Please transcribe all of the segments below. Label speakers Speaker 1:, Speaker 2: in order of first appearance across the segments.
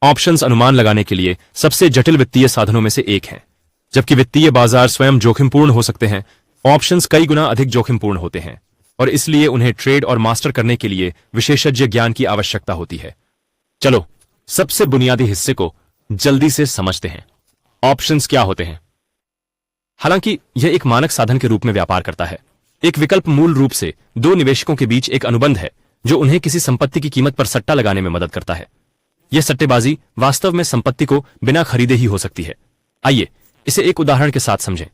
Speaker 1: Options अनुमान लगाने के लिए सबसे जटिल वित्तीय साधनों में से एक हैं। जबकि वित्तीय बाजार स्वयं जोखिमपूर्ण हो सकते हैं, ऑप्शंस कई गुना अधिक जोखिमपूर्ण होते हैं और इसलिए उन्हें ट्रेड और मास्टर करने के लिए विशेषज्ञ ज्ञान की आवश्यकता होती है। चलो सबसे बुनियादी हिस्से को जल्दी से समझते हैं। ऑप्शंस क्या होते हैं? हालांकि यह एक मानक साधन के रूप में व्यापार करता है। एक विकल्प मूल रूप से दो निवेशकों के बीच एक अनुबंध है जो उन्हें किसी संपत्ति की कीमत पर सट्टा लगाने में मदद करता है। यह सट्टेबाजी वास्तव में संपत्ति को बिना खरीदे ही हो सकती है। आइए इसे एक उदाहरण के साथ समझें।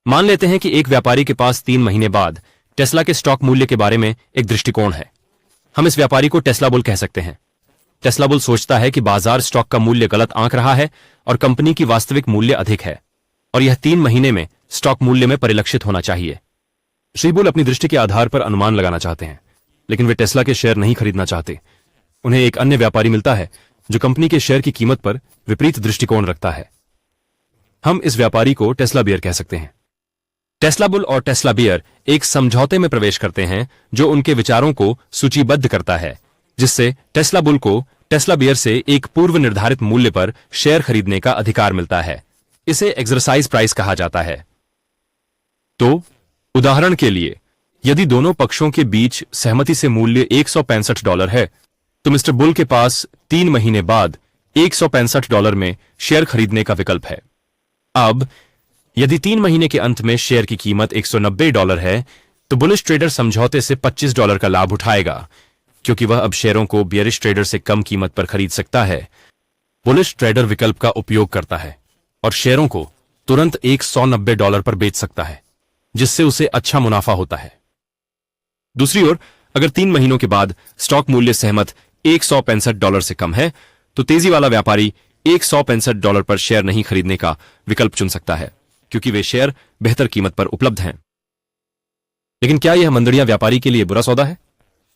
Speaker 1: मान लेते हैं कि एक व्यापारी के पास 3 महीने बाद टेस्ला के स्टॉक मूल्य के बारे में एक दृष्टिकोण है। हम इस व्यापारी को टेस्ला बुल कह सकते हैं। टेस्ला बुल सोचता है कि बाजार स्टॉक का मूल्य गलत आंक रहा है और कंपनी की वास्तविक मूल्य अधिक है और यह 3 महीने में स्टॉक मूल्य में परिलक्षित होना चाहिए। श्री बुल अपनी दृष्टि के आधार पर अनुमान लगाना चाहते हैं, लेकिन वे टेस्ला के शेयर नहीं खरीदना चाहते। उन्हें एक अन्य व्यापारी मिलता है जो कंपनी के शेयर की कीमत पर विपरीत दृष्टिकोण रखता है। हम इस व्यापारी को टेस्ला बियर कह सकते हैं। टेस्ला बुल और टेस्ला बियर एक समझौते में प्रवेश करते हैं जो उनके विचारों को सूचीबद्ध करता है, जिससे टेस्ला बुल को टेस्ला बियर से एक पूर्व निर्धारित मूल्य पर शेयर खरीदने का अधिकार मिलता है। इसे एक्सरसाइज प्राइस कहा जाता है। तो उदाहरण के लिए, यदि दोनों पक्षों के बीच सहमति से मूल्य $165 है, तो मिस्टर बुल के पास 3 महीने बाद $165 में शेयर खरीदने का विकल्प है। अब यदि 3 महीने के अंत में शेयर की कीमत $190 है, तो बुलिश ट्रेडर समझौते से $25 का लाभ उठाएगा, क्योंकि वह अब शेयरों को बियरिश ट्रेडर से कम कीमत पर खरीद सकता है। बुलिश ट्रेडर विकल्प का उपयोग करता है और शेयरों को तुरंत $190 पर बेच सकता है, जिससे उसे अच्छा मुनाफा होता है। दूसरी ओर, अगर 3 महीनों के बाद स्टॉक मूल्य सहमत $165 से कम है, तो तेजी वाला व्यापारी $165 पर शेयर नहीं खरीदने का विकल्प चुन सकता है, क्योंकि वे शेयर बेहतर कीमत पर उपलब्ध हैं। लेकिन क्या यह मंदड़िया व्यापारी के लिए बुरा सौदा है?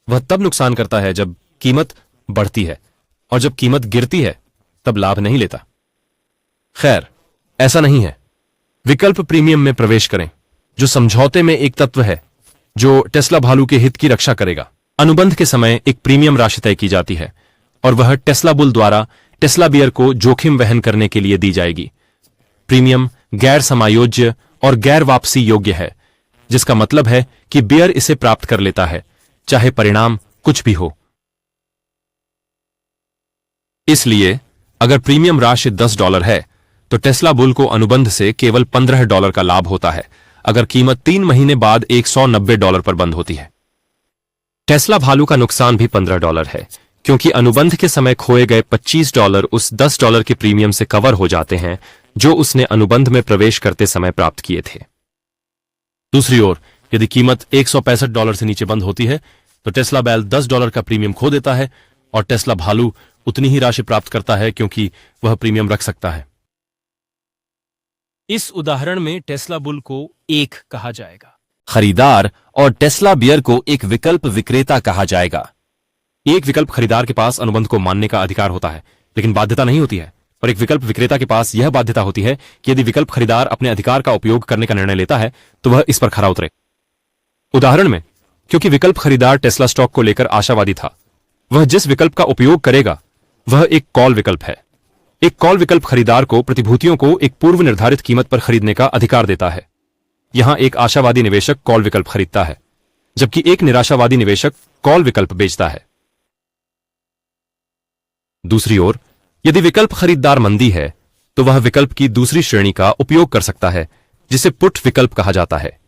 Speaker 1: वह तब नुकसान करता है जब कीमत बढ़ती है, और जब कीमत गिरती है तब लाभ नहीं लेता। खैर, ऐसा नहीं है। विकल्प प्रीमियम में प्रवेश करें, जो समझौते में एक तत्व है जो टेस्ला भालू के हित की रक्षा करेगा। अनुबंध के समय एक प्रीमियम राशि तय की जाती है और वह टेस्ला बुल द्वारा टेस्ला बियर को जोखिम वहन करने के लिए दी जाएगी। प्रीमियम गैर समायोज्य और गैर वापसी योग्य है, जिसका मतलब है कि बियर इसे प्राप्त कर लेता है, चाहे परिणाम कुछ भी हो। इसलिए अगर प्रीमियम राशि $10 है, तो टेस्ला बुल को अनुबंध से केवल $15 का लाभ होता है अगर कीमत 3 महीने बाद $190 पर बंद होती है। टेस्ला भालू का नुकसान भी $15 है, क्योंकि अनुबंध के समय खोए गए $25 उस $10 के प्रीमियम से कवर हो जाते हैं जो उसने अनुबंध में प्रवेश करते समय प्राप्त किए थे। दूसरी ओर, यदि कीमत $165 से नीचे बंद होती है, तो टेस्ला बैल $10 का प्रीमियम खो देता है और टेस्ला भालू उतनी ही राशि प्राप्त करता है, क्योंकि वह प्रीमियम रख सकता है। इस उदाहरण में टेस्ला बुल को एक कहा जाएगा,
Speaker 2: खरीदार, और टेस्ला बियर को एक विकल्प विक्रेता कहा जाएगा।
Speaker 1: एक विकल्प खरीदार के पास अनुबंध को मानने का अधिकार होता है, लेकिन बाध्यता नहीं होती है, और एक विकल्प विक्रेता के पास यह बाध्यता होती है कि यदि विकल्प खरीदार अपने अधिकार का उपयोग करने का निर्णय लेता है, तो वह इस पर खरा उतरे। उदाहरण में, क्योंकि विकल्प खरीदार टेस्ला स्टॉक को लेकर आशावादी था, वह जिस विकल्प का उपयोग करेगा वह एक कॉल विकल्प है। एक कॉल विकल्प खरीदार को प्रतिभूतियों को एक पूर्व निर्धारित कीमत पर खरीदने का अधिकार देता है। यहां एक आशावादी निवेशक कॉल विकल्प खरीदता है, जबकि एक निराशावादी निवेशक कॉल विकल्प बेचता है। दूसरी ओर, यदि विकल्प खरीदार मंदी है, तो वह विकल्प की दूसरी श्रेणी का उपयोग कर सकता है, जिसे पुट विकल्प कहा जाता है।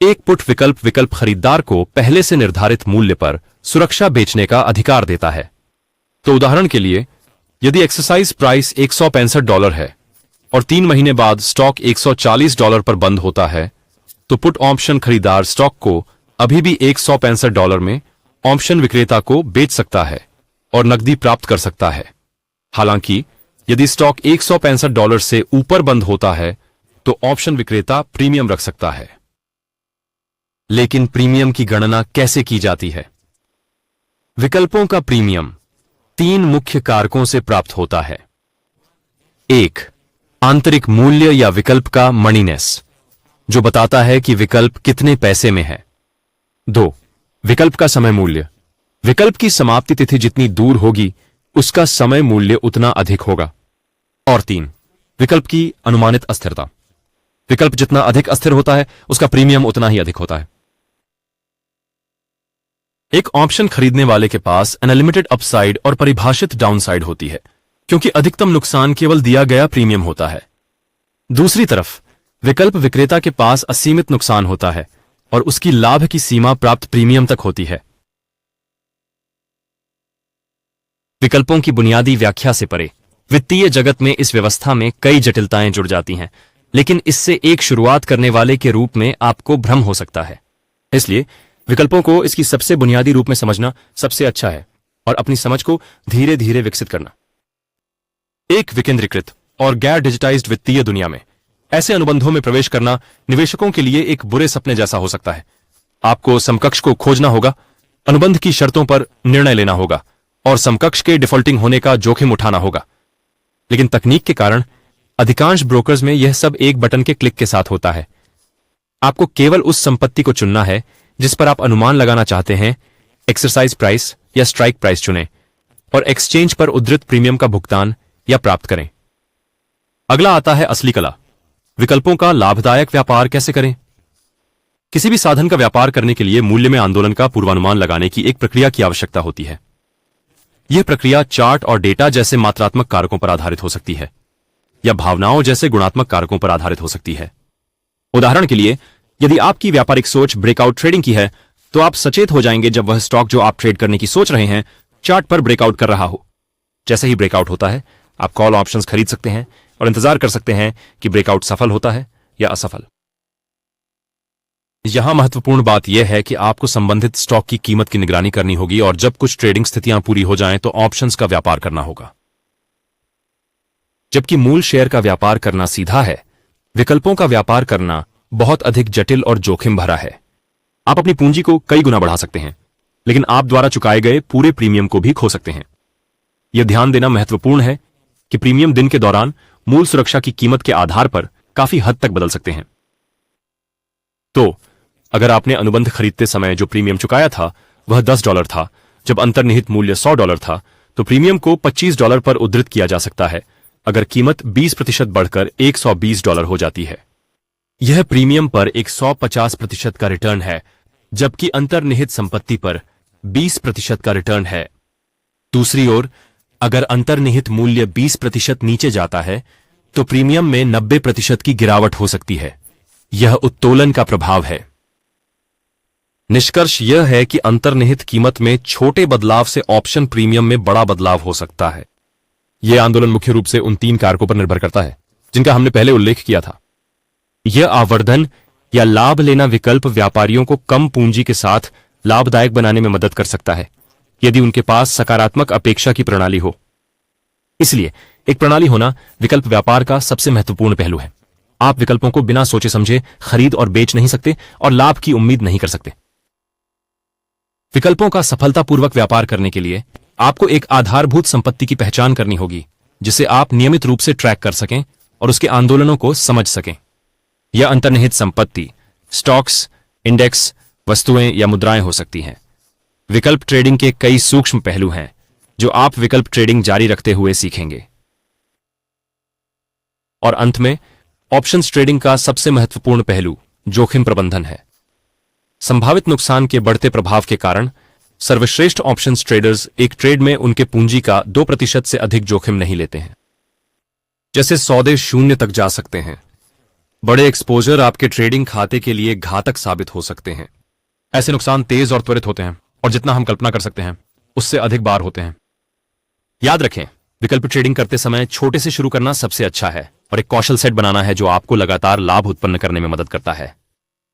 Speaker 1: एक पुट विकल्प खरीदार को पहले से निर्धारित मूल्य पर सुरक्षा बेचने का अधिकार देता है। तो उदाहरण के लिए, यदि एक्सरसाइज प्राइस $165 है और 3 महीने बाद स्टॉक $140 पर बंद होता है, तो पुट ऑप्शन खरीदार स्टॉक को अभी भी $165 में ऑप्शन विक्रेता को बेच सकता है और नकदी प्राप्त कर सकता है। हालांकि यदि स्टॉक $165 से ऊपर बंद होता है, तो ऑप्शन विक्रेता प्रीमियम रख सकता है। लेकिन प्रीमियम की गणना कैसे की जाती है? विकल्पों का प्रीमियम 3 मुख्य कारकों से प्राप्त होता है। 1. आंतरिक मूल्य या विकल्प का मणिनेस, जो बताता है कि विकल्प कितने पैसे में है। 2. विकल्प का समय मूल्य, विकल्प की समाप्ति तिथि जितनी दूर होगी, उसका समय मूल्य उतना अधिक होगा। और 3, विकल्प की अनुमानित अस्थिरता। विकल्प जितना अधिक अस्थिर होता है उसका प्रीमियम उतना ही अधिक होता है। एक ऑप्शन खरीदने वाले के पास अनलिमिटेड अपसाइड और परिभाषित डाउनसाइड होती है, क्योंकि अधिकतम नुकसान केवल दिया गया प्रीमियम होता है। दूसरी तरफ विकल्प विक्रेता के पास असीमित नुकसान होता है और उसकी लाभ की सीमा प्राप्त प्रीमियम तक होती है। विकल्पों की बुनियादी व्याख्या से परे वित्तीय जगत में इस व्यवस्था में कई जटिलताएं जुड़ जाती हैं, लेकिन इससे एक शुरुआत करने वाले के रूप में आपको भ्रम हो सकता है। इसलिए विकल्पों को इसकी सबसे बुनियादी रूप में समझना सबसे अच्छा है और अपनी समझ को धीरे धीरे विकसित करना। एक विकेंद्रीकृत और गैर डिजिटाइज्ड वित्तीय दुनिया में ऐसे अनुबंधों में प्रवेश करना निवेशकों के लिए एक बुरे सपने जैसा हो सकता है। आपको समकक्ष को खोजना होगा, अनुबंध की शर्तों पर निर्णय लेना होगा और समकक्ष के डिफॉल्टिंग होने का जोखिम उठाना होगा। लेकिन तकनीक के कारण अधिकांश ब्रोकर्स में यह सब एक बटन के क्लिक के साथ होता है। आपको केवल उस संपत्ति को चुनना है जिस पर आप अनुमान लगाना चाहते हैं, एक्सरसाइज प्राइस या स्ट्राइक प्राइस चुनें और एक्सचेंज पर उद्धृत प्रीमियम का भुगतान या प्राप्त करें। अगला आता है असली कला, विकल्पों का लाभदायक व्यापार कैसे करें। किसी भी साधन का व्यापार करने के लिए मूल्य में आंदोलन का पूर्वानुमान लगाने की एक प्रक्रिया की आवश्यकता होती है। यह प्रक्रिया चार्ट और डेटा जैसे मात्रात्मक कारकों पर आधारित हो सकती है या भावनाओं जैसे गुणात्मक कारकों पर आधारित हो सकती है। उदाहरण के लिए, यदि आपकी व्यापारिक सोच ब्रेकआउट ट्रेडिंग की है, तो आप सचेत हो जाएंगे जब वह स्टॉक जो आप ट्रेड करने की सोच रहे हैं चार्ट पर ब्रेकआउट कर रहा हो। जैसे ही ब्रेकआउट होता है, आप कॉल ऑप्शंस खरीद सकते हैं और इंतजार कर सकते हैं कि ब्रेकआउट सफल होता है या असफल। यहां महत्वपूर्ण बात यह है कि आपको संबंधित स्टॉक की कीमत की निगरानी करनी होगी और जब कुछ ट्रेडिंग स्थितियां पूरी हो जाएं तो ऑप्शंस का व्यापार करना होगा। जबकि मूल शेयर का व्यापार करना सीधा है, विकल्पों का व्यापार करना बहुत अधिक जटिल और जोखिम भरा है। आप अपनी पूंजी को कई गुना बढ़ा सकते हैं, लेकिन आप द्वारा चुकाए गए पूरे प्रीमियम को भी खो सकते हैं। यह ध्यान देना महत्वपूर्ण है कि प्रीमियम दिन के दौरान मूल सुरक्षा की कीमत के आधार पर काफी हद तक बदल सकते हैं। तो अगर आपने अनुबंध खरीदते समय जो प्रीमियम चुकाया था वह $10 था, जब अंतर्निहित मूल्य $100 था, तो प्रीमियम को $25 पर उद्धृत किया जा सकता है अगर कीमत 20% बढ़कर $120 हो जाती है। यह प्रीमियम पर 150% का रिटर्न है, जबकि अंतर्निहित संपत्ति पर 20% का रिटर्न है। दूसरी ओर, अगर अंतर्निहित मूल्य 20% नीचे जाता है तो प्रीमियम में 90% की गिरावट हो सकती है। यह उत्तोलन का प्रभाव है। निष्कर्ष यह है कि अंतर्निहित कीमत में छोटे बदलाव से ऑप्शन प्रीमियम में बड़ा बदलाव हो सकता है। यह आंदोलन मुख्य रूप से उन 3 कारकों पर निर्भर करता है जिनका हमने पहले उल्लेख किया था। यह आवर्धन या लाभ लेना विकल्प व्यापारियों को कम पूंजी के साथ लाभदायक बनाने में मदद कर सकता है यदि उनके पास सकारात्मक अपेक्षा की प्रणाली हो। इसलिए एक प्रणाली होना विकल्प व्यापार का सबसे महत्वपूर्ण पहलू है। आप विकल्पों को बिना सोचे समझे खरीद और बेच नहीं सकते और लाभ की उम्मीद नहीं कर सकते। विकल्पों का सफलतापूर्वक व्यापार करने के लिए आपको एक आधारभूत संपत्ति की पहचान करनी होगी जिसे आप नियमित रूप से ट्रैक कर सकें और उसके आंदोलनों को समझ सकें। यह अंतर्निहित संपत्ति, स्टॉक्स, इंडेक्स, वस्तुएं या मुद्राएं हो सकती हैं। विकल्प ट्रेडिंग के कई सूक्ष्म पहलू हैं जो आप विकल्प ट्रेडिंग जारी रखते हुए सीखेंगे। और अंत में, ऑप्शंस ट्रेडिंग का सबसे महत्वपूर्ण पहलू जोखिम प्रबंधन है। संभावित नुकसान के बढ़ते प्रभाव के कारण सर्वश्रेष्ठ ऑप्शंस ट्रेडर्स एक ट्रेड में उनके पूंजी का 2% से अधिक जोखिम नहीं लेते हैं। जैसे सौदे शून्य तक जा सकते हैं। बड़े एक्सपोजर आपके ट्रेडिंग खाते के लिए घातक साबित हो सकते हैं। ऐसे नुकसान तेज और त्वरित होते हैं और जितना हम कल्पना कर सकते हैं उससे अधिक बार होते हैं। याद रखें, विकल्प ट्रेडिंग करते समय छोटे से शुरू करना सबसे अच्छा है और एक कौशल सेट बनाना है जो आपको लगातार लाभ उत्पन्न करने में मदद करता है।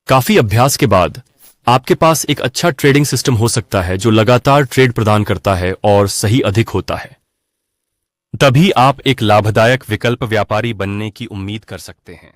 Speaker 1: काफी अभ्यास के बाद आपके पास एक अच्छा ट्रेडिंग सिस्टम हो सकता है जो लगातार ट्रेड प्रदान करता है और सही अधिक होता है। तभी आप एक लाभदायक विकल्प व्यापारी बनने की उम्मीद कर सकते हैं।